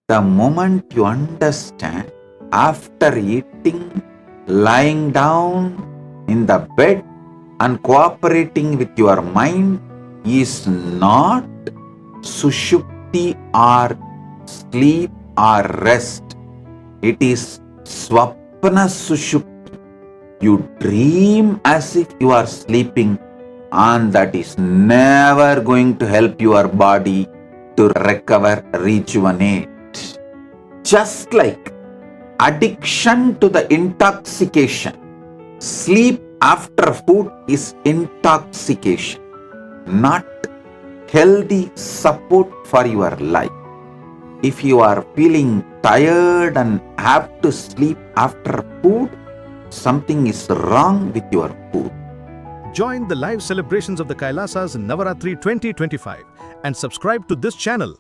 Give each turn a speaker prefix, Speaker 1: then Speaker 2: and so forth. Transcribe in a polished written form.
Speaker 1: The moment you understand, after eating, lying down in the bed and cooperating with your mind is not Sushupti or sleep or rest. It is Swapna Sushupti. You dream as if you are sleeping, and that is never going to help your body to recover, rejuvenate. Just like addiction to the intoxication, sleep after food is intoxication, not healthy support for your life. If you are feeling tired and have to sleep after food, something is wrong with your food.
Speaker 2: Join the live celebrations of the Kailasas in Navaratri 2025 and subscribe to this channel.